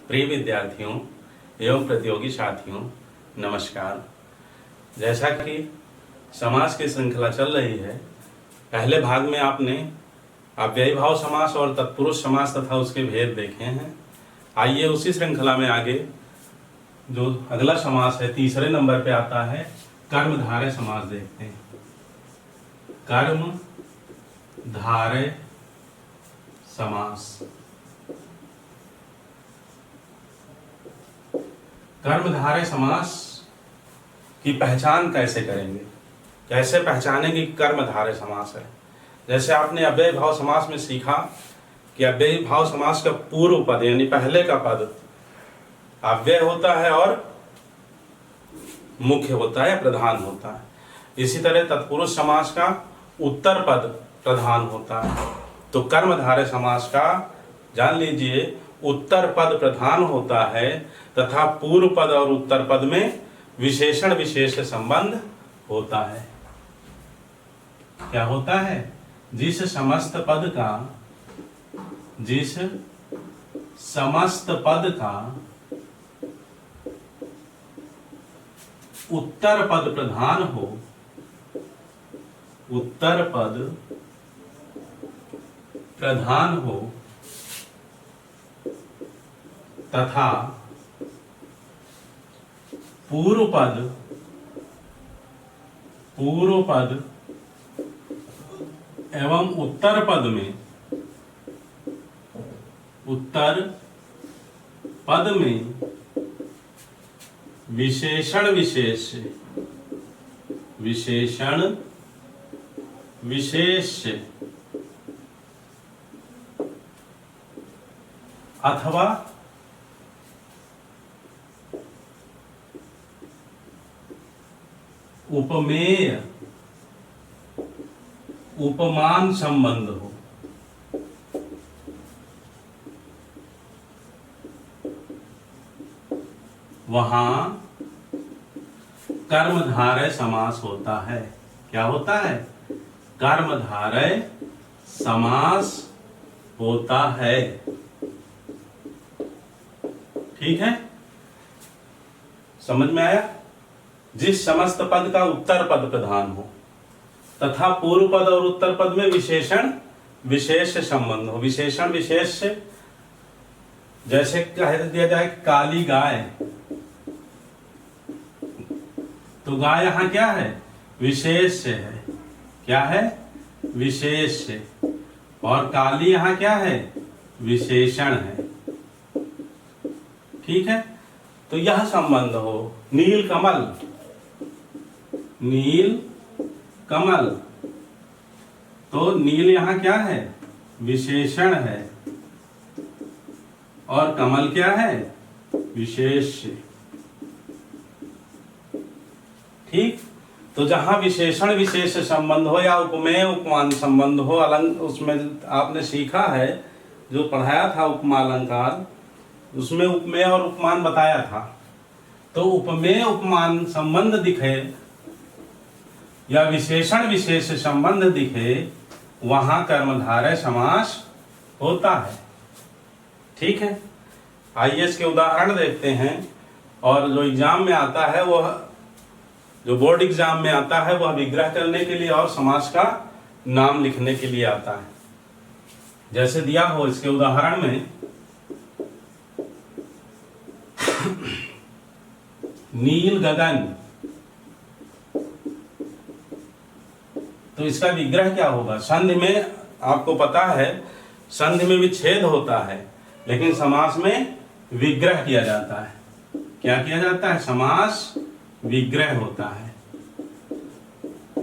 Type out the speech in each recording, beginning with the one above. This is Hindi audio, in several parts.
प्रिय विद्यार्थियों एवं प्रतियोगी साथियों, नमस्कार। जैसा कि समास की श्रृंखला चल रही है, पहले भाग में आपने अव्ययी भाव समास और तत्पुरुष समास तथा उसके भेद देखे हैं। आइए उसी श्रृंखला में आगे जो अगला समास है, तीसरे नंबर पे आता है कर्मधारय समास, देखते हैं। कर्मधारय समास। कर्मधारय समास की पहचान कैसे करेंगे, कैसे पहचानेंगे कि कर्मधारय समास है। जैसे आपने अव्ययी भाव समास में सीखा कि अव्ययी भाव समास का पूर्व पद यानी पहले का पद अव्यय होता है और मुख्य होता है, प्रधान होता है। इसी तरह तत्पुरुष समास का उत्तर पद प्रधान होता है। तो कर्मधारय समास का जान लीजिए, उत्तर पद प्रधान होता है तथा पूर्व पद और उत्तर पद में विशेषण विशेष संबंध होता है। क्या होता है? जिस समस्त पद का उत्तर पद प्रधान हो, उत्तर पद प्रधान हो तथा पूर्व पद एवं उत्तर पद में विशेषण विशेष अथवा उपमेय उपमान संबंध हो, वहां कर्मधारय समास होता है। क्या होता है? कर्मधारय समास होता है। ठीक है, समझ में आया? जिस समस्त पद का उत्तर पद प्रधान हो तथा पूर्व पद और उत्तर पद में विशेषण विशेष संबंध हो। विशेषण विशेष से जैसे कह दिया जाए काली गाय, तो गाय यहां क्या है? विशेष से है। क्या है? विशेष से। और काली यहां क्या है? विशेषण है। ठीक है, तो यह संबंध हो। नील कमल, तो नील यहां क्या है? विशेषण है और कमल क्या है? विशेष। ठीक, तो जहां विशेषण विशेष संबंध हो या उपमेय उपमान संबंध हो, उसमें आपने सीखा है, जो पढ़ाया था उपमा अलंकार, उसमें उपमेय और उपमान बताया था। तो उपमेय उपमान संबंध दिखे या विशेषण विशेष संबंध दिखे, वहां कर्मधारय समास होता है। ठीक है, आइए इसके उदाहरण देखते हैं। और जो एग्जाम में आता है, वह जो बोर्ड एग्जाम में आता है, वह विग्रह करने के लिए और समास का नाम लिखने के लिए आता है। जैसे दिया हो इसके उदाहरण में, नील गगन, तो इसका विग्रह क्या होगा? संधि में आपको पता है, संधि में विच्छेद होता है, लेकिन समास में विग्रह किया जाता है। क्या किया जाता है? समास विग्रह होता है।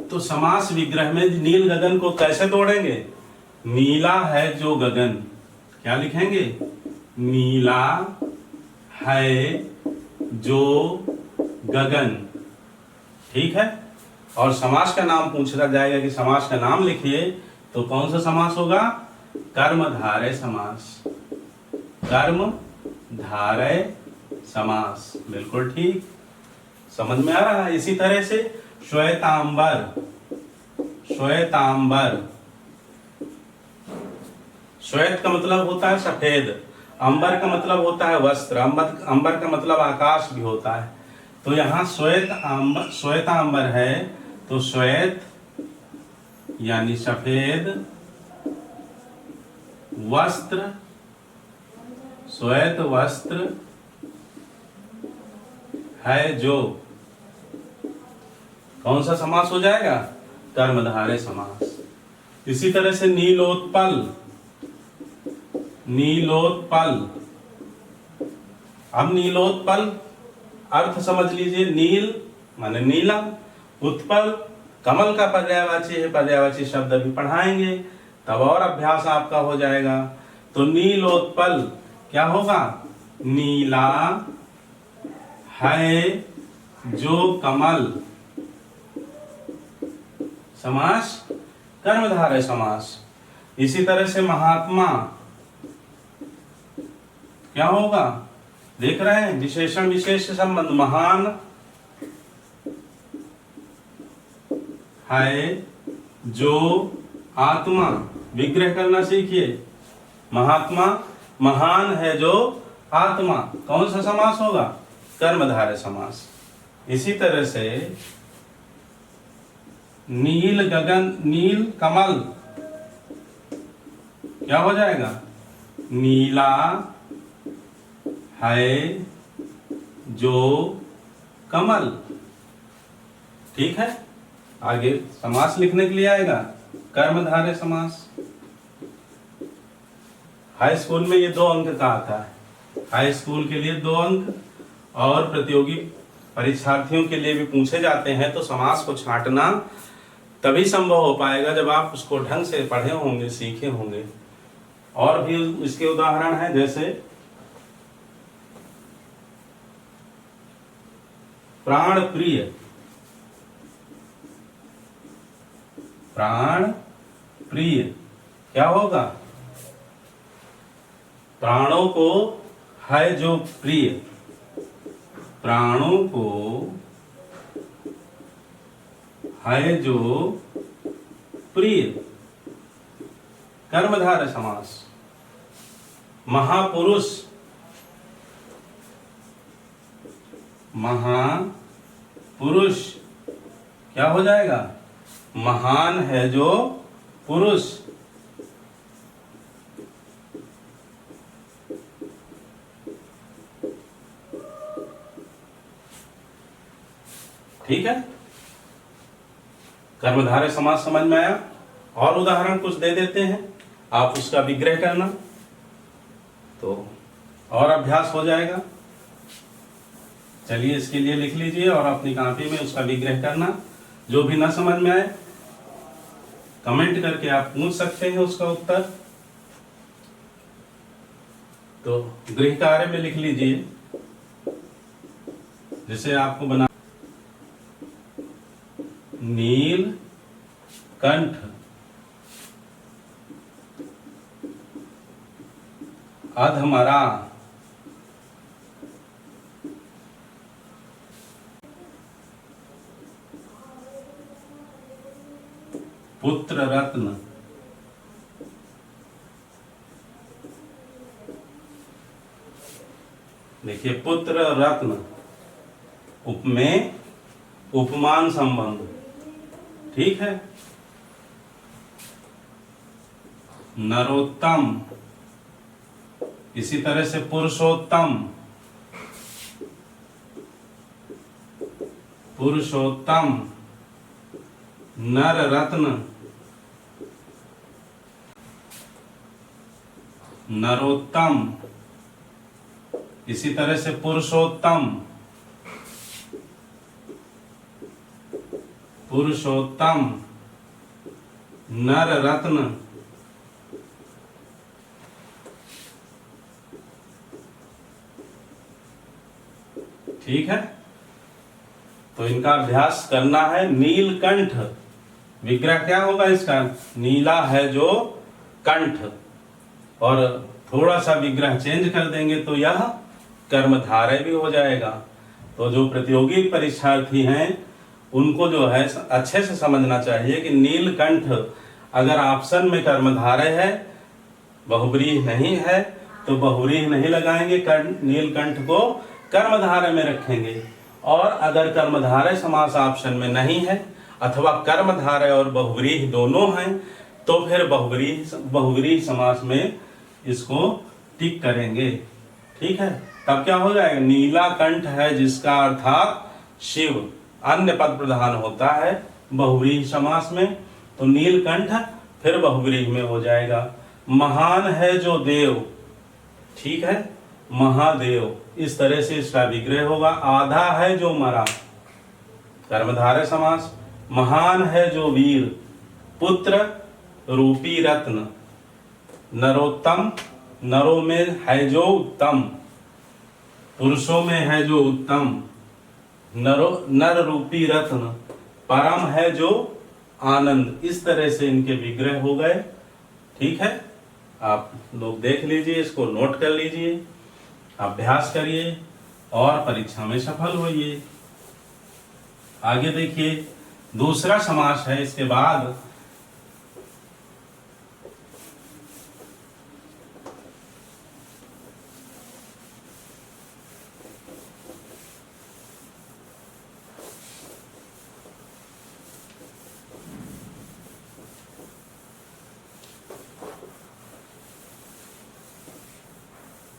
तो समास विग्रह में नील गगन को कैसे तोड़ेंगे? नीला है जो गगन, क्या लिखेंगे? नीला है जो गगन। ठीक है, और समास का नाम पूछा जाएगा कि समास का नाम लिखिए, तो कौन सा समास होगा? कर्मधारय समास। कर्मधारय समास, बिल्कुल ठीक, समझ में आ रहा है। इसी तरह से श्वेतांबर, श्वेत का मतलब होता है सफेद। अंबर का मतलब होता है वस्त्र, अंबर का मतलब आकाश भी होता है। तो यहाँ श्वेतांबर है, तो श्वेत यानी सफेद वस्त्र, श्वेत वस्त्र है जो, कौन सा समास हो जाएगा? कर्मधारय समास। इसी तरह से नीलोत्पल, नीलोत्पल। अब नीलोत्पल अर्थ समझ लीजिए, नील माने नीला, उत्पल कमल का पर्यायवाची है, पर्यायवाची शब्द भी पढ़ाएंगे तब और अभ्यास आपका हो जाएगा। तो नीलोत्पल क्या होगा? नीला है जो कमल, समास कर्मधारय समास। इसी तरह से महात्मा क्या होगा? देख रहे हैं, विशेषण विशेष संबंध। महान है जो आत्मा, विग्रह करना सीखिए। महात्मा, महान है जो आत्मा, कौन सा समास होगा? कर्मधारय समास। इसी तरह से नील गगन, नील कमल क्या हो जाएगा? नीला है जो कमल। ठीक है, आगे समास लिखने के लिए आएगा कर्मधारय समास। हाई स्कूल में ये 2 अंक का आता है, हाई स्कूल के लिए 2 अंक, और प्रतियोगी परीक्षार्थियों के लिए भी पूछे जाते हैं। तो समास को छांटना तभी संभव हो पाएगा जब आप उसको ढंग से पढ़े होंगे, सीखे होंगे। और भी इसके उदाहरण हैं, जैसे प्राण प्रिय, प्राण प्रिय क्या होगा? प्राणों को है जो प्रिय, प्राणों को है जो प्रिय, कर्मधारय समास। महापुरुष, महापुरुष क्या हो जाएगा? महान है जो पुरुष। ठीक है, कर्मधारय समास समझ में आया। और उदाहरण कुछ दे देते हैं, आप उसका विग्रह करना तो और अभ्यास हो जाएगा। चलिए इसके लिए लिख लीजिए और अपनी कॉपी में उसका विग्रह करना। जो भी ना समझ में आए कमेंट करके आप पूछ सकते हैं उसका उत्तर। तो गृह कार्य में लिख लीजिए, जिसे आपको बना नील कंठ अधमरा, पुत्र रत्न, देखिए पुत्र रत्न में उपमान संबंध। ठीक है, नरोत्तम, इसी तरह से पुरुषोत्तम, पुरुषोत्तम, नर रत्न, नरोत्तम, इसी तरह से पुरुषोत्तम, पुरुषोत्तम, नर रत्न, ठीक है। तो इनका अभ्यास करना है। नीलकंठ, विग्रह क्या होगा इसका? नीला है जो कंठ, और थोड़ा सा विग्रह चेंज कर देंगे तो यह कर्मधारय भी हो जाएगा। तो जो प्रतियोगी परीक्षार्थी हैं उनको जो है अच्छे से समझना चाहिए कि नीलकंठ अगर ऑप्शन में कर्मधारय है, बहुब्रीहि नहीं है, तो बहुव्रीहि नहीं लगाएंगे, नीलकंठ को कर्मधारय में रखेंगे। और अगर कर्मधारय समास ऑप्शन में नहीं है अथवा कर्मधारय और बहुव्रीहि दोनों हैं तो फिर बहुव्रीहि समास में इसको टिक करेंगे। ठीक है, तब क्या हो जाएगा, नीला कंठ है जिसका अर्थात शिव अन्य पद प्रधान होता है बहुव्रीहि समास में, तो नीलकंठ फिर बहुव्रीहि में हो जाएगा। महान है जो देव, ठीक है, महादेव, इस तरह से इसका विग्रह होगा। आधा है जो मरा, कर्मधारय समास। महान है जो वीर, पुत्र रूपी रत्न, नरोत्तम, नरों में है जो उत्तम, पुरुषों में है जो उत्तम, नर रूपी रत्न, परम है जो आनंद। इस तरह से इनके विग्रह हो गए। ठीक है, आप लोग देख लीजिए, इसको नोट कर लीजिए, अभ्यास करिए और परीक्षा में सफल होइए। आगे देखिए, दूसरा समास है इसके बाद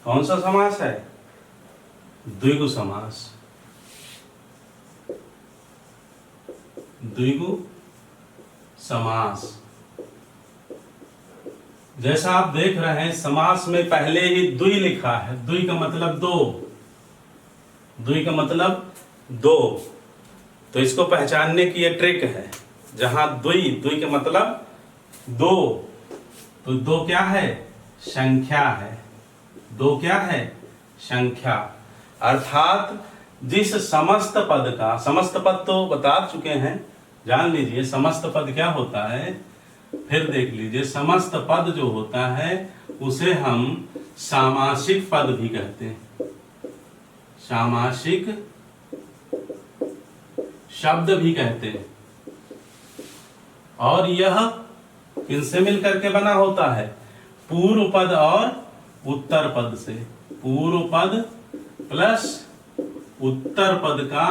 कौन सा समास है, द्विगु समास। द्विगु समास, जैसा आप देख रहे हैं समास में पहले ही द्वि लिखा है, द्वि का मतलब दो, द्वि का मतलब दो, तो इसको पहचानने की ये ट्रिक है। जहां द्वि, द्वि का मतलब दो, तो दो क्या है, संख्या है। दो क्या है, संख्या। अर्थात जिस समस्त पद का, समस्त पद तो बता चुके हैं, जान लीजिए समस्त पद क्या होता है, फिर देख लीजिए। समस्त पद जो होता है उसे हम सामासिक पद भी कहते हैं, सामासिक शब्द भी कहते हैं। और यह किनसे मिलकर के बना होता है, पूर्व पद और उत्तर पद से। पूर्व पद प्लस उत्तर पद का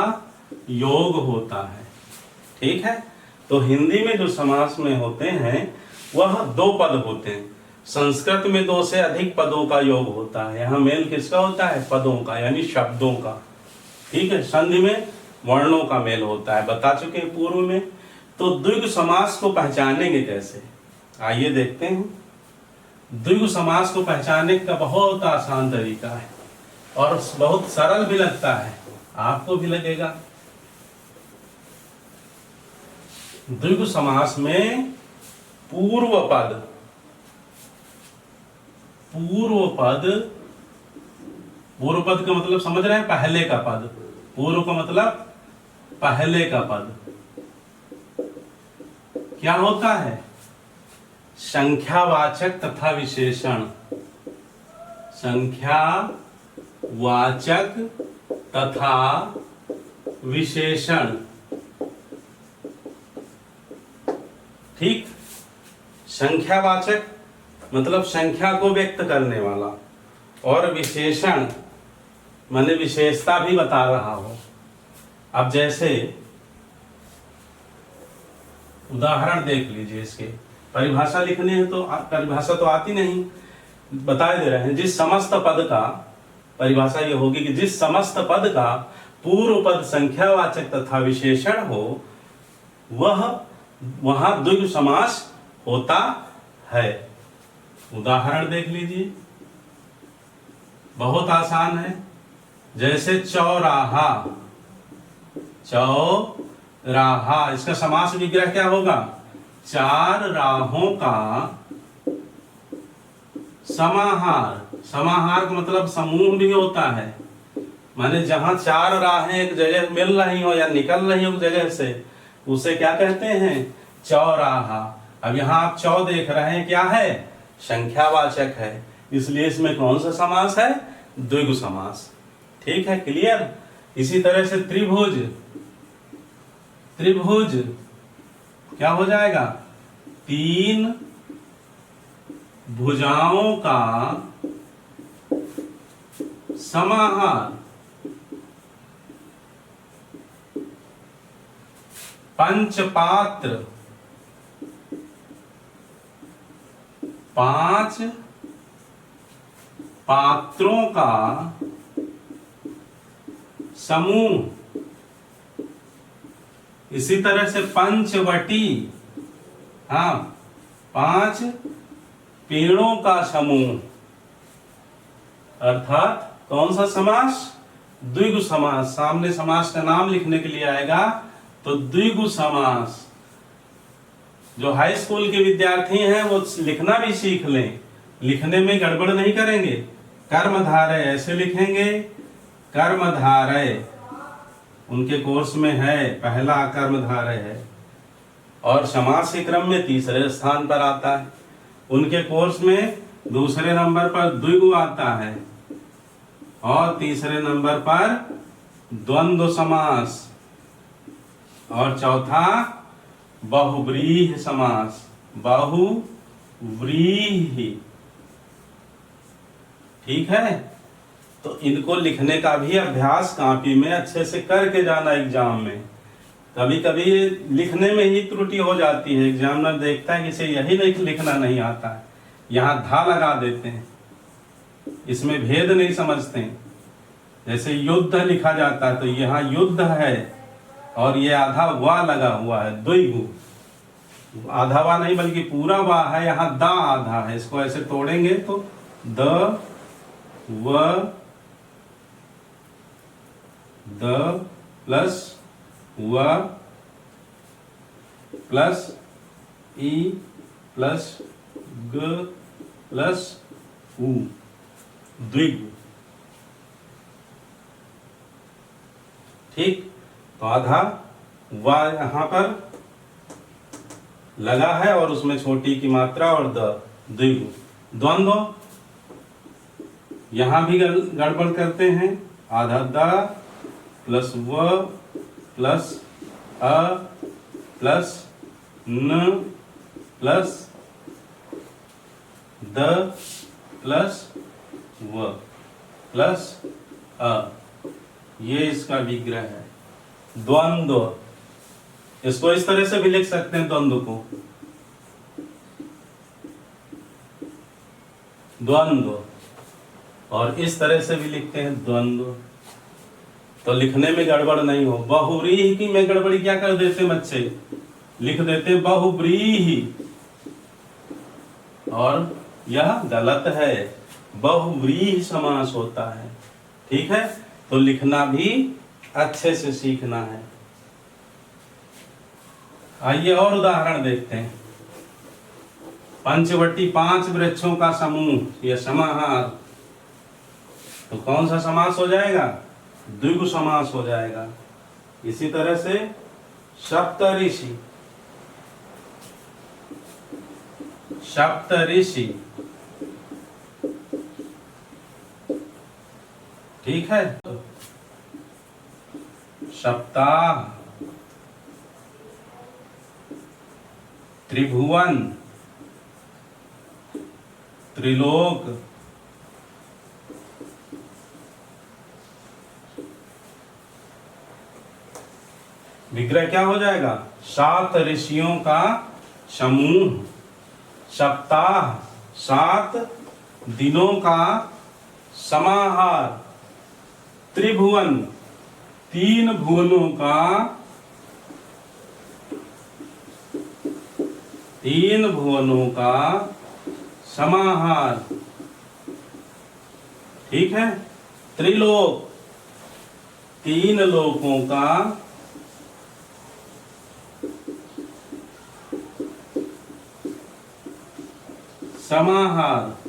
योग होता है। ठीक है, तो हिंदी में जो समास में होते हैं वह दो पद होते हैं, संस्कृत में दो से अधिक पदों का योग होता है। यहाँ मेल किसका होता है, पदों का, यानी शब्दों का। ठीक है, संधि में वर्णों का मेल होता है, बता चुके हैं पूर्व में। तो द्विगु समास को पहचानेंगे कैसे, आइए देखते हैं। द्विगु समास को पहचानने का बहुत आसान तरीका है और बहुत सरल भी लगता है, आपको भी लगेगा। द्विगु समास में पूर्व पद, पूर्व पद, पूर्व पद का मतलब समझ रहे हैं, पहले का पद। पूर्व का मतलब पहले का पद क्या होता है, संख्यावाचक तथा विशेषण। संख्यावाचक तथा विशेषण। ठीक, संख्यावाचक मतलब संख्या को व्यक्त करने वाला, और विशेषण माने विशेषता भी बता रहा हो। अब जैसे उदाहरण देख लीजिए, इसके परिभाषा लिखनी है तो परिभाषा तो आती नहीं, बता दे रहे हैं। जिस समस्त पद का, परिभाषा ये होगी कि जिस समस्त पद का पूर्व पद संख्यावाचक तथा विशेषण हो वह वहां द्विगु समास होता है। उदाहरण देख लीजिए, बहुत आसान है। जैसे चौराहा, चौराहा, इसका समास विग्रह क्या होगा, चार राहों का समाहार। समाहार का मतलब समूह भी होता है, माने जहां चार राहें एक जगह मिल रही हो या निकल रही हो जगह से, उसे क्या कहते हैं, चौराहा। अब यहाँ आप चौ देख रहे हैं, क्या है, संख्यावाचक है, इसलिए इसमें कौन सा समास है, द्विगु समास। ठीक है, क्लियर। इसी तरह से त्रिभुज, त्रिभुज क्या हो जाएगा, तीन भुजाओं का समाहार, पंचपात्र, 5 पात्रों का समूह। इसी तरह से पंचवटी, हाँ, 5 पेड़ों का समूह। अर्थात कौन सा समास? द्विगु समास। सामने समास का नाम लिखने के लिए आएगा तो द्विगु समास। जो हाई स्कूल के विद्यार्थी हैं वो लिखना भी सीख लें, लिखने में गड़बड़ नहीं करेंगे। कर्मधारय ऐसे लिखेंगे, कर्मधारय उनके कोर्स में है, पहला कर्मधारय है और समास के क्रम में तीसरे स्थान पर आता है। उनके कोर्स में दूसरे नंबर पर द्विगु आता है और तीसरे नंबर पर द्वंद्व समास और चौथा बहुव्रीहि समास। बहुव्रीहि, ठीक है। तो इनको लिखने का भी अभ्यास कापी में अच्छे से करके जाना एग्जाम में। कभी कभी लिखने में ही त्रुटि हो जाती है, एग्जामिनर देखता है कि इसे यही नहीं लिखना नहीं आता है, यहाँ धा लगा देते हैं, इसमें भेद नहीं समझते हैं। जैसे युद्ध लिखा जाता है तो यहाँ युद्ध है और ये आधा वा लगा हुआ है, द्विगु। आधा वा नहीं बल्कि पूरा वा है, यहाँ दा आधा है। इसको ऐसे तोड़ेंगे तो द प्लस व प्लस ई प्लस ग प्लस उ, द्विगु। ठीक, तो आधा वा यहां पर लगा है और उसमें छोटी की मात्रा और द, द्विगु। द्वंद्व यहां भी गड़बड़ करते हैं, आधा द प्लस व प्लस अ प्लस न प्लस द प्लस व प्लस अ, ये इसका विग्रह है। द्वंद्व, इसको इस तरह से भी लिख सकते हैं, द्वंद्व को द्वंद्व, और इस तरह से भी लिखते हैं द्वंद्व। तो लिखने में गड़बड़ नहीं हो। बहुव्रीहि की में गड़बड़ी क्या कर देते बच्चे, लिख देते बहुव्रीहि, और यह गलत है, बहुव्रीहि समास होता है। ठीक है, तो लिखना भी अच्छे से सीखना है। आइए और उदाहरण देखते हैं। पंचवटी, 5 वृक्षों का समूह, यह समाहार, तो कौन सा समास हो जाएगा? द्विगु समास हो जाएगा। इसी तरह से सप्तऋषि, सप्तऋषि, ठीक है। सप्ताह, त्रिभुवन, त्रिलोक, विग्रह क्या हो जाएगा? 7 ऋषियों का समूह। सप्ताह, 7 दिनों का समाहार। त्रिभुवन, 3 भुवनों का, 3 भुवनों का समाहार। ठीक है। त्रिलोक, 3 लोकों का समाहार।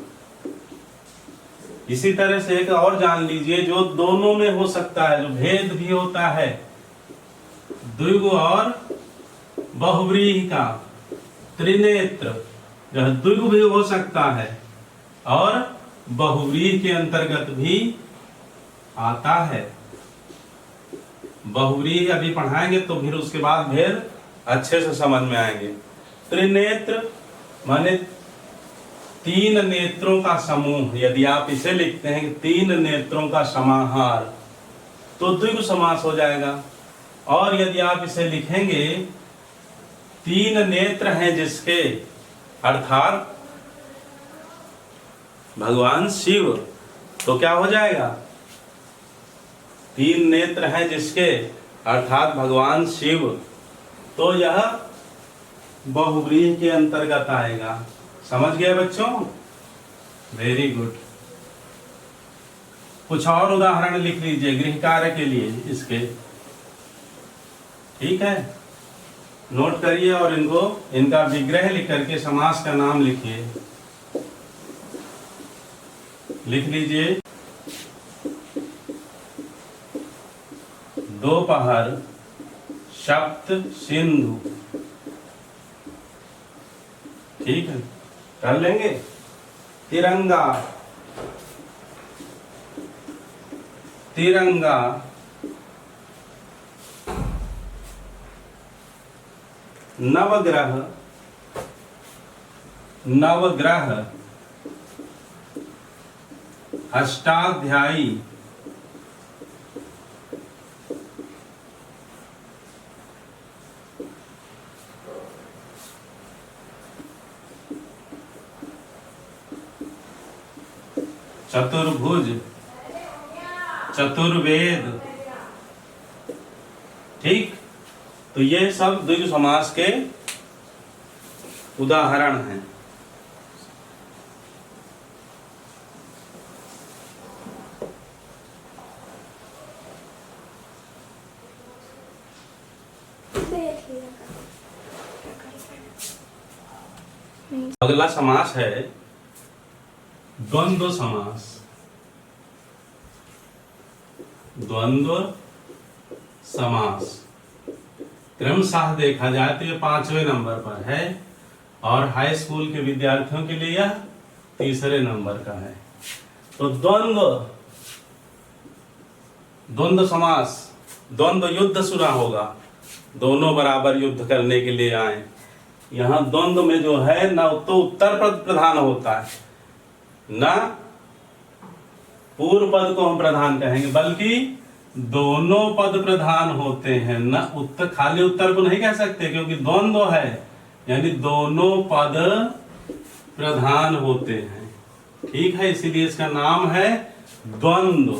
इसी तरह से एक और जान लीजिए जो दोनों में हो सकता है, जो भेद भी होता है द्विगु और बहुव्रीहि का। त्रिनेत्र, जो द्विगु भी हो सकता है और बहुव्रीहि के अंतर्गत भी आता है। बहुव्रीहि अभी पढ़ाएंगे तो फिर उसके बाद भेद अच्छे से समझ में आएंगे। त्रिनेत्र माने तीन नेत्रों का समूह, यदि आप इसे लिखते हैं कि तीन नेत्रों का समाहार, तो द्विगु समास हो जाएगा। और यदि आप इसे लिखेंगे तीन नेत्र हैं जिसके, अर्थात भगवान शिव, तो क्या हो जाएगा? तीन नेत्र हैं जिसके अर्थात भगवान शिव, तो यह बहुव्रीहि के अंतर्गत आएगा। समझ गए बच्चों? Very good. कुछ और उदाहरण लिख लीजिए गृह कार्य के लिए इसके, ठीक है? नोट करिए और इनका विग्रह लिख करके समास का नाम लिखिए। लिख लीजिए, दोपहर, सप्त सिंधु। ठीक है, कर लेंगे। तिरंगा, तिरंगा, नवग्रह, नवग्रह, अष्टाध्यायी, चतुर्भुज, चतुर्वेद। ठीक, तो ये सब द्विगु समास के उदाहरण हैं। अगला समास है द्वंद्व समास। द्वंद्व समास क्रमशः देखा जाए तो ये 5वें नंबर पर है और हाई स्कूल के विद्यार्थियों के लिए यह 3रे नंबर का है। तो द्वंद्व समास, द्वंद्व युद्ध सुना होगा, दोनों बराबर युद्ध करने के लिए आए। यहाँ द्वंद्व में जो है ना तो उत्तर पद प्रधान होता है, ना पूर्व पद को हम प्रधान कहेंगे, बल्कि दोनों पद प्रधान होते हैं। न उत्तर, खाली उत्तर को नहीं कह सकते क्योंकि द्वंद्व है, यानी दोनों पद प्रधान होते हैं। ठीक है, इसीलिए इसका नाम है द्वंद्व।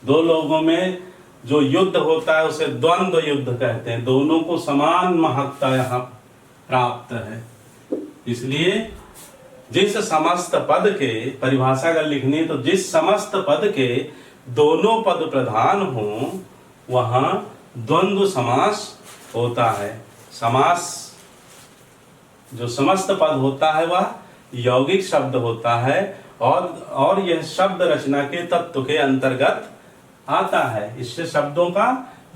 दो लोगों में जो युद्ध होता है उसे द्वंद्व युद्ध कहते हैं। दोनों को समान महत्ता यहाँ प्राप्त है। इसलिए जिस समस्त पद के, परिभाषा अगर लिखनी है तो जिस समस्त पद के दोनों पद प्रधान हो वहां द्वंद्व समास होता है। समास जो समस्त पद होता है वह यौगिक शब्द होता है और यह शब्द रचना के तत्व के अंतर्गत आता है। इससे शब्दों का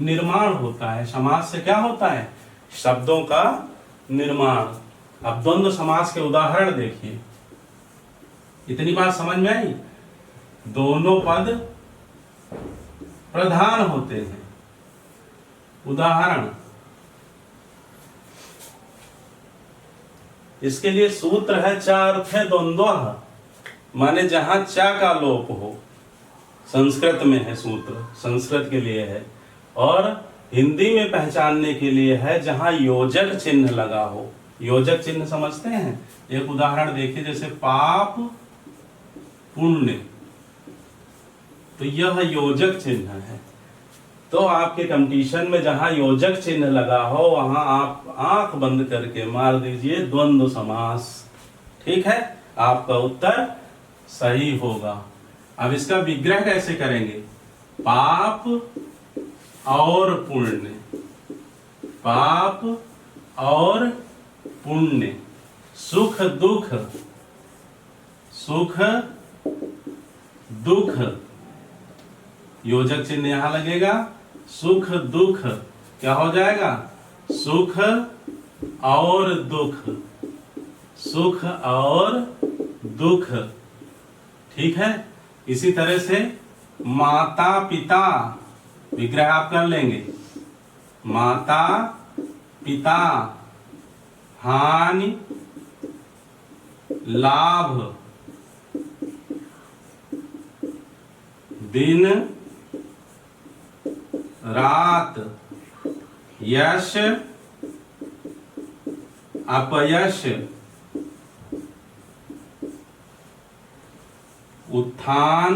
निर्माण होता है। समास से क्या होता है? शब्दों का निर्माण। अब द्वंद्व समास के उदाहरण देखिए। इतनी बात समझ में आई? दोनों पद प्रधान होते हैं। उदाहरण, इसके लिए सूत्र है चार्थे द्वंद्वः, माने जहां चा का लोप हो। संस्कृत में है सूत्र, संस्कृत के लिए है। और हिंदी में पहचानने के लिए है जहां योजक चिन्ह लगा हो। योजक चिन्ह समझते हैं? एक उदाहरण देखिए, जैसे पाप पुण्य, तो यह योजक चिन्ह है। तो आपके कंपटीशन में जहां योजक चिन्ह लगा हो वहां आप आंख बंद करके मार दीजिए द्वंद्व समास। ठीक है, आपका उत्तर सही होगा। अब इसका विग्रह कैसे करेंगे? पाप और पुण्य, पाप और पुण्य, सुख दुख, सुख दुख, योजक चिन्ह यहां लगेगा। सुख दुख क्या हो जाएगा? सुख और दुख, सुख और दुख। ठीक है, इसी तरह से माता पिता, विग्रह आप कर लेंगे। माता पिता, हानि लाभ, दिन रात, यश अपयश, उत्थान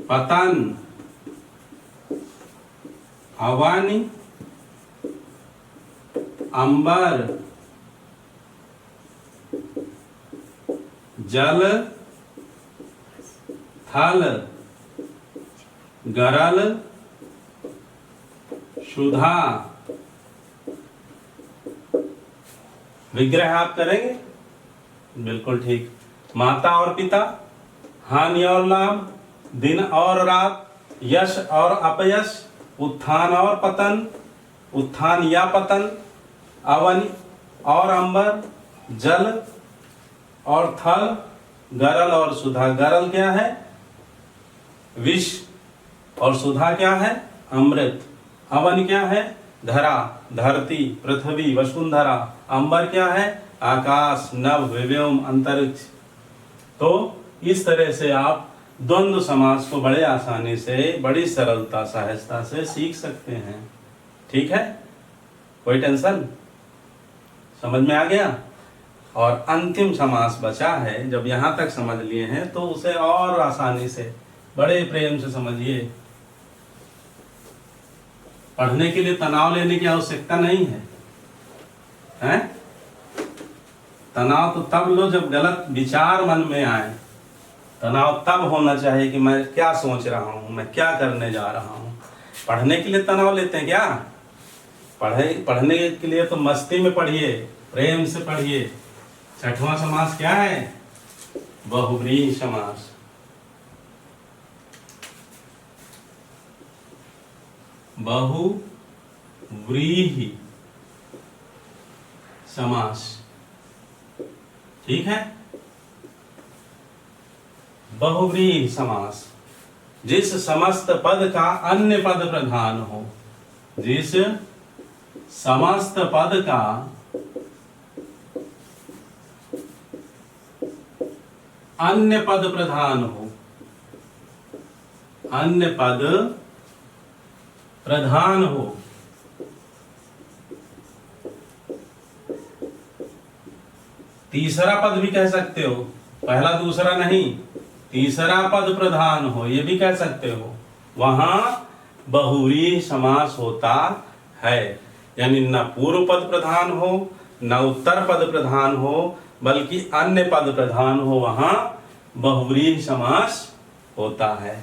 पतन, अवन अंबर, जल थल, गरल सुधा। विग्रह आप करेंगे? बिल्कुल ठीक। माता और पिता, हानि और लाभ, दिन और रात, यश और अपयश, उत्थान और पतन, उत्थान या पतन, अवन और अंबर, जल और थल, गरल और सुधा। गरल क्या है? विष, और सुधा क्या है? अमृत। अवन क्या है? धरा, धरती, पृथ्वी, वसुंधरा। अंबर क्या है? आकाश, नभ, व्योम, अंतरिक्ष। तो इस तरह से आप द्वंद्व समास को बड़े आसानी से, बड़ी सरलता, सहजता से सीख सकते हैं। ठीक है, कोई टेंशन? समझ में आ गया? और अंतिम समास बचा है। जब यहां तक समझ लिए हैं तो उसे और आसानी से, बड़े प्रेम से समझिए। पढ़ने के लिए तनाव लेने की आवश्यकता नहीं है, हैं? तनाव तो तब लो जब गलत विचार मन में आए। तनाव तब होना चाहिए कि मैं क्या सोच रहा हूं, मैं क्या करने जा रहा हूं। पढ़ने के लिए तनाव लेते हैं क्या? पढ़ने के लिए तो मस्ती में पढ़िए, प्रेम से पढ़िए। छठवां समास क्या है? बहुव्रीहि समास। बहुव्रीहि समास, ठीक है। बहुव्रीहि समास, जिस समस्त पद का अन्य पद प्रधान हो, जिस समस्त पद का अन्य पद प्रधान हो, अन्य पद प्रधान हो। तीसरा पद भी कह सकते हो, पहला दूसरा नहीं, तीसरा पद प्रधान हो, ये भी कह सकते हो। वहां बहुव्रीहि समास होता है, यानी न पूर्व पद प्रधान हो, न उत्तर पद प्रधान हो, बल्कि अन्य पद प्रधान हो, वहां बहुव्रीहि समास होता है।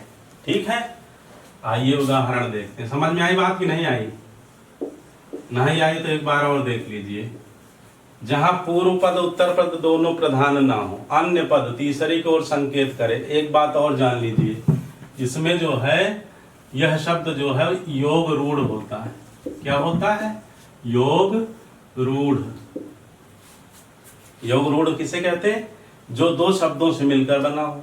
ठीक है, आइए उदाहरण देखते हैं। समझ में आई बात कि नहीं आई? नहीं आई तो एक बार और देख लीजिए। जहां पूर्व पद उत्तर पद दोनों प्रधान ना हो, अन्य पद तीसरी की ओर संकेत करे। एक बात और जान लीजिए, इसमें जो है यह शब्द जो है योग रूढ़ होता है। क्या होता है? योग रूढ़। योग रूढ़ किसे कहते हैं? जो दो शब्दों से मिलकर बना हो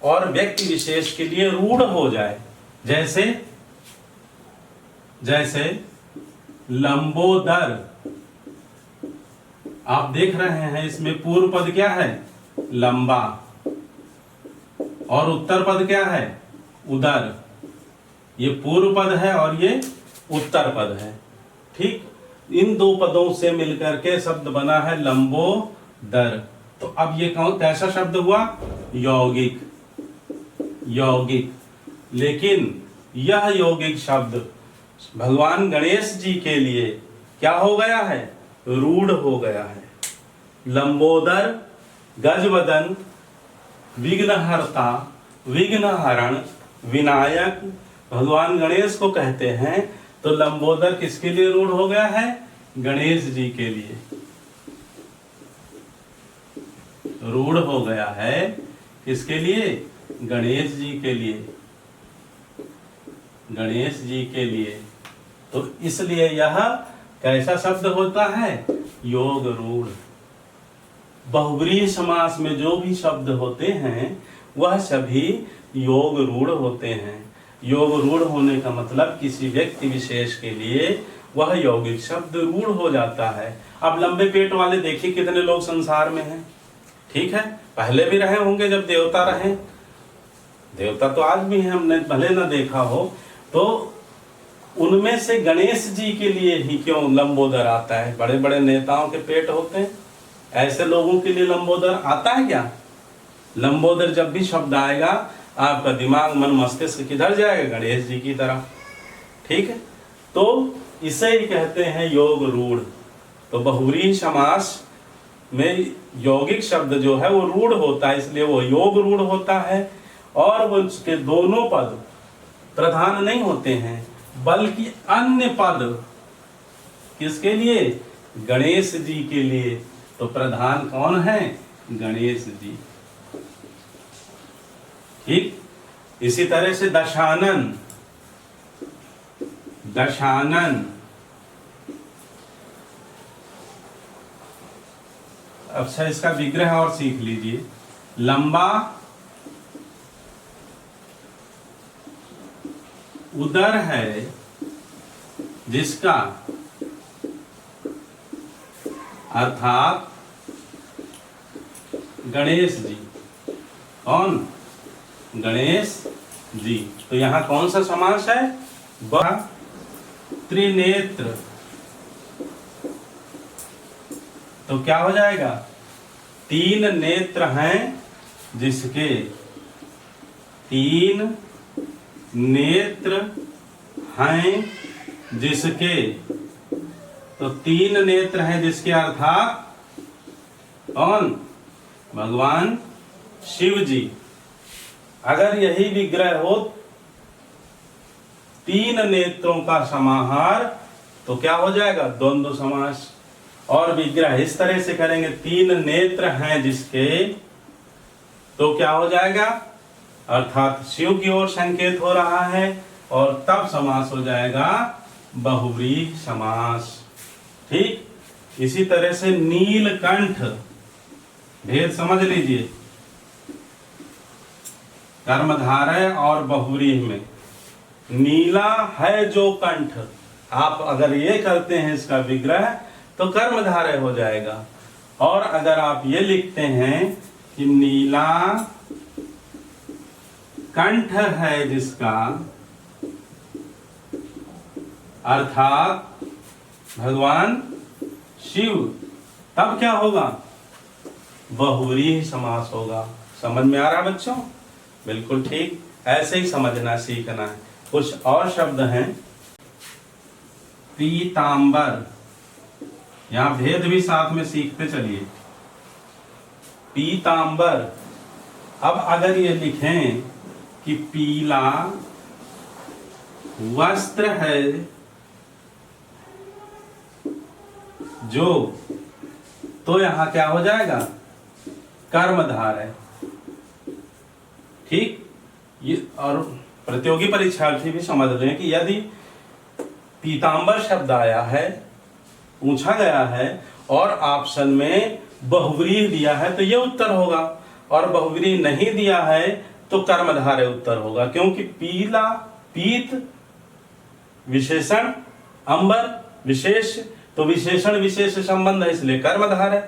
और व्यक्ति विशेष के लिए रूढ़ हो जाए। जैसे जैसे लंबोदर, आप देख रहे हैं इसमें पूर्व पद क्या है? लंबा, और उत्तर पद क्या है? उदर। ये पूर्व पद है और ये उत्तर पद है। ठीक, इन दो पदों से मिलकर के शब्द बना है लंबोदर। तो अब ये कैसा शब्द हुआ? यौगिक। यौगिक। लेकिन यह यौगिक शब्द भगवान गणेश जी के लिए क्या हो गया है? रूढ़ हो गया है। लंबोदर, गजवदन, विघ्नहर्ता, विघ्नहरण, विनायक भगवान गणेश को कहते हैं। तो लंबोदर किसके लिए रूढ़ हो गया है? गणेश जी के लिए रूढ़ हो गया है। किसके लिए? गणेश जी के लिए। गणेश जी के लिए। तो इसलिए यह कैसा शब्द होता है? योग रूढ़। बहुव्रीहि समास में जो भी शब्द होते हैं वह सभी योग रूढ़ होते हैं। योग रूढ़ होने का मतलब किसी व्यक्ति विशेष के लिए वह यौगिक शब्द रूढ़ हो जाता है। अब लंबे पेट वाले देखिए कितने लोग संसार में हैं, ठीक है, पहले भी रहे होंगे जब देवता रहे, देवता तो आज भी हैं, हमने भले ना देखा हो। तो उनमें से गणेश जी के लिए ही क्यों लंबोदर आता है? बड़े बड़े नेताओं के पेट होते हैं, ऐसे लोगों के लिए लंबोदर आता है क्या? लंबोदर जब भी शब्द आएगा आपका दिमाग मन मस्तिष्क किधर जाएगा? गणेश जी की तरफ, ठीक है। तो इसे ही कहते हैं योग रूढ़। तो बहुव्रीहि समास में यौगिक शब्द जो है वो रूढ़ होता है, इसलिए वो योग रूढ़ होता है। और वो उसके दोनों पद प्रधान नहीं होते हैं, बल्कि अन्य पद किसके लिए? गणेश जी के लिए। तो प्रधान कौन है? गणेश जी, ठीक। इसी तरह से दशानन, दशानन, अच्छा इसका विग्रह और सीख लीजिए। लंबा उदर है जिसका, अर्थात गणेश जी। कौन? गणेश जी। तो यहां कौन सा समास है? वह त्रिनेत्र। तो क्या हो जाएगा? तीन नेत्र हैं जिसके, तीन नेत्र हैं जिसके। तो तीन नेत्र हैं जिसके अर्थात कौन? भगवान शिव जी। अगर यही विग्रह हो तीन नेत्रों का समाहार तो क्या हो जाएगा? द्वंद्व समास। और विग्रह इस तरह से करेंगे, तीन नेत्र हैं जिसके, तो क्या हो जाएगा? अर्थात शिव की ओर संकेत हो रहा है, और तब समास हो जाएगा बहुव्रीहि समास, ठीक। इसी तरह से नीलकंठ, भेद समझ लीजिए, कर्मधारय और बहुव्रीहि में। नीला है जो कंठ, आप अगर ये करते हैं इसका विग्रह तो कर्मधारय हो जाएगा। और अगर आप ये लिखते हैं कि नीला कंठ है जिसका, अर्थात भगवान शिव, तब क्या होगा? बहुव्रीहि समास होगा। समझ में आ रहा बच्चों? बिल्कुल ठीक, ऐसे ही समझना सीखना है। कुछ और शब्द हैं। पीतांबर, यहां भेद भी साथ में सीखते चलिए। पीतांबर, अब अगर ये लिखें कि पीला वस्त्र है जो, तो यहां क्या हो जाएगा? कर्मधारय, ठीक। ये और प्रतियोगी परीक्षार्थी भी समझ लें कि यदि पीतांबर शब्द आया है, पूछा गया है, और ऑप्शन में बहुव्रीहि दिया है तो ये उत्तर होगा, और बहुव्रीहि नहीं दिया है तो कर्मधारय उत्तर होगा। क्योंकि पीला, पीत विशेषण, अंबर विशेष, तो विशेषण विशेष संबंध है इसलिए कर्मधारय।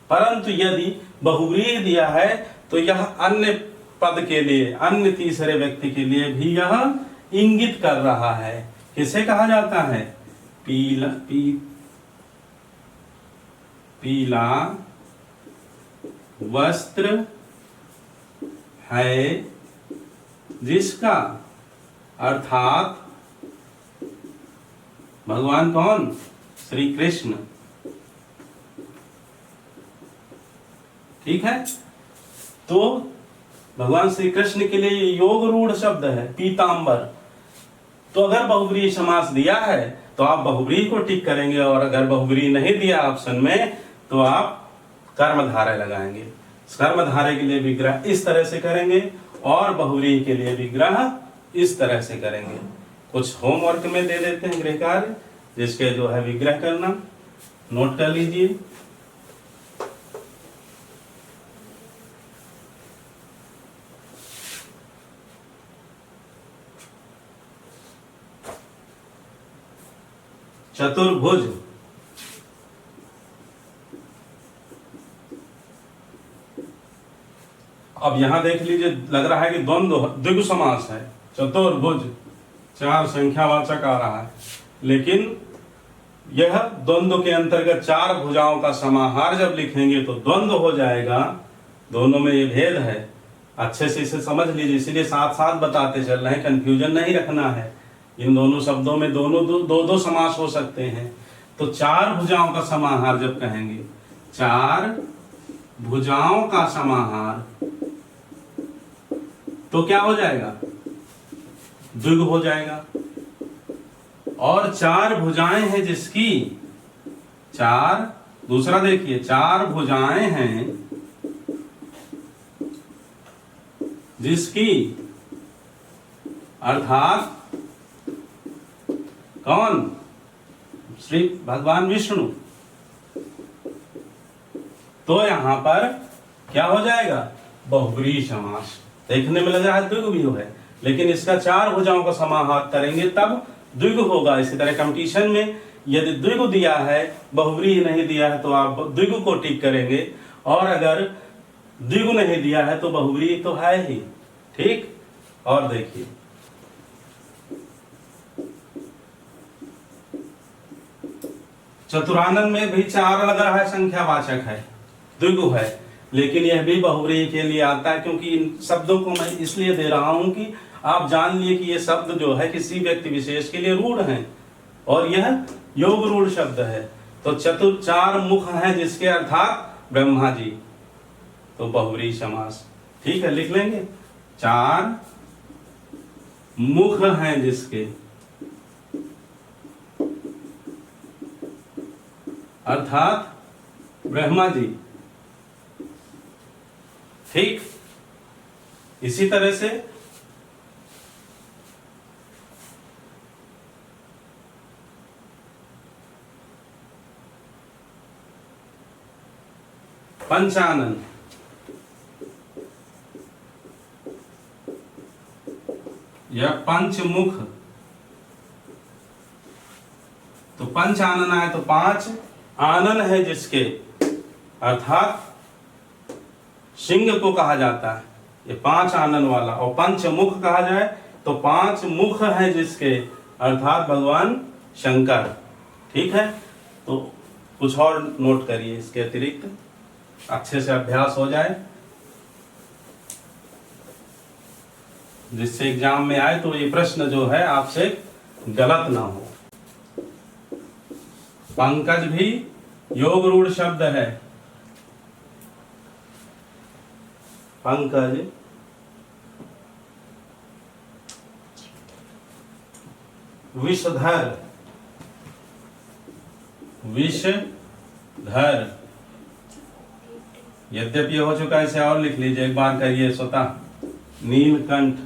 परंतु यदि बहुव्रीहि दिया है तो यह अन्य पद के लिए, अन्य तीसरे व्यक्ति के लिए भी यह इंगित कर रहा है। किसे कहा जाता है? पीला, पीला वस्त्र है जिसका, अर्थात भगवान कौन? श्री कृष्ण, ठीक है। तो भगवान श्री कृष्ण के लिए योग रूढ़ शब्द है पीतांबर। तो अगर बहुव्रीहि समास दिया है तो आप बहुव्रीहि को टिक करेंगे, और अगर बहुव्रीहि नहीं दिया ऑप्शन में तो आप कर्मधारय लगाएंगे। कर्मधारय के लिए विग्रह इस तरह से करेंगे, और बहुव्रीहि के लिए विग्रह इस तरह से करेंगे। कुछ होमवर्क में दे देते हैं गृह कार्य, जिसके जो है विग्रह करना, नोट कर लीजिए। चतुर्भुज। अब यहां देख लीजिए, लग रहा है कि द्वंद्व द्विगु समास है। चतुर्भुज 4 संख्यावाचक आ रहा है, लेकिन यह द्वंद्व के अंतर्गत 4 भुजाओं का समाहार जब लिखेंगे तो द्वंद्व हो जाएगा। दोनों में ये भेद है, अच्छे से इसे समझ लीजिए, इसीलिए साथ साथ बताते चल रहे हैं, कंफ्यूजन नहीं रखना है। इन दोनों शब्दों में दोनों दो समास हो सकते हैं। तो 4 भुजाओं का समाहार जब कहेंगे, 4 भुजाओं का समाहार, तो क्या हो जाएगा? द्विगु हो जाएगा। और 4 भुजाएं हैं जिसकी, 4, दूसरा देखिए, 4 भुजाएं हैं जिसकी, अर्थात कौन? श्री भगवान विष्णु। तो यहां पर क्या हो जाएगा? बहुब्रीहि समास। देखने में लग रहा है द्विगु भी है, लेकिन इसका 4 भुजाओं का समाहार करेंगे तब द्विगु होगा। इसी तरह कंपटीशन में यदि द्विगु दिया है, बहुब्रीहि नहीं दिया है, तो आप द्विगु को टिक करेंगे, और अगर द्विगु नहीं दिया है तो बहुब्रीहि तो है ही। ठीक। और देखिए, चतुरानन में भी 4 लग रहा है, संख्यावाचक है, द्विगु है, लेकिन यह भी बहुब्रीहि के लिए आता है, क्योंकि इन शब्दों को मैं इसलिए दे रहा हूं कि आप जान लिए कि ये शब्द जो है किसी व्यक्ति विशेष के लिए रूढ़ हैं, और यह योग रूढ़ शब्द है। तो 4 मुख हैं जिसके, अर्थात ब्रह्मा जी, तो बहुब्रीहि समास। ठीक है, लिख लेंगे, 4 मुख हैं जिसके, अर्थात ब्रह्मा जी। ठीक। इसी तरह से पंचानन, या पंचमुख। तो पंच आनन आए तो 5 आनन है जिसके, अर्थात सिंह को कहा जाता है, ये 5 आनन वाला। और पंचमुख कहा जाए तो 5 मुख है जिसके, अर्थात भगवान शंकर। ठीक है, तो कुछ और नोट करिए इसके अतिरिक्त, अच्छे से अभ्यास हो जाए, जिससे एग्जाम में आए तो ये प्रश्न जो है आपसे गलत ना हो। पंकज भी योग रूढ़ शब्द है। पंकज विषधर, विषधर, यद्यपि हो चुका है, इसे और लिख लीजिए, एक बार करिए स्वतः। नीलकंठ,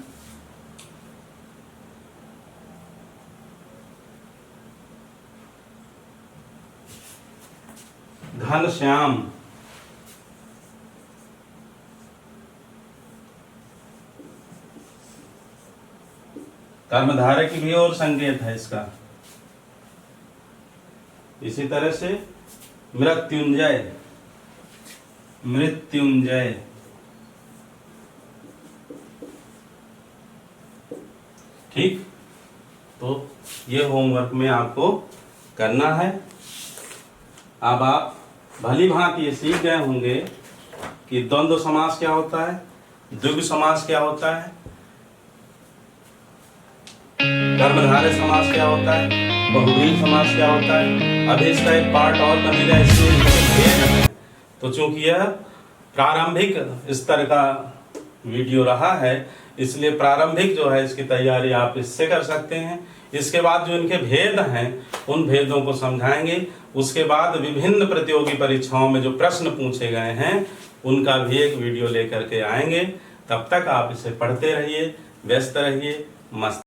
घनश्याम, कर्मधारय की भी और संकेत है इसका। इसी तरह से मृत्युंजय, मृत्युंजय। ठीक, तो ये होमवर्क में आपको करना है। अब आप भली भांति ये सीख गए होंगे कि द्वंद्व समास क्या होता है, द्विगु समास क्या होता है, कर्मधारय समास क्या होता है, बहुब्रीहि समास क्या होता है। अभी इसका एक पार्ट और बनेगा, इसमें तो चूंकि यह प्रारंभिक स्तर का वीडियो रहा है, इसलिए प्रारंभिक जो है इसकी तैयारी आप इससे कर सकते हैं। इसके बाद जो इनके भेद हैं उन भेदों को समझाएंगे। उसके बाद विभिन्न प्रतियोगी परीक्षाओं में जो प्रश्न पूछे गए हैं उनका भी एक वीडियो लेकर के आएंगे। तब तक आप इसे पढ़ते रहिए, व्यस्त रहिए, मस्त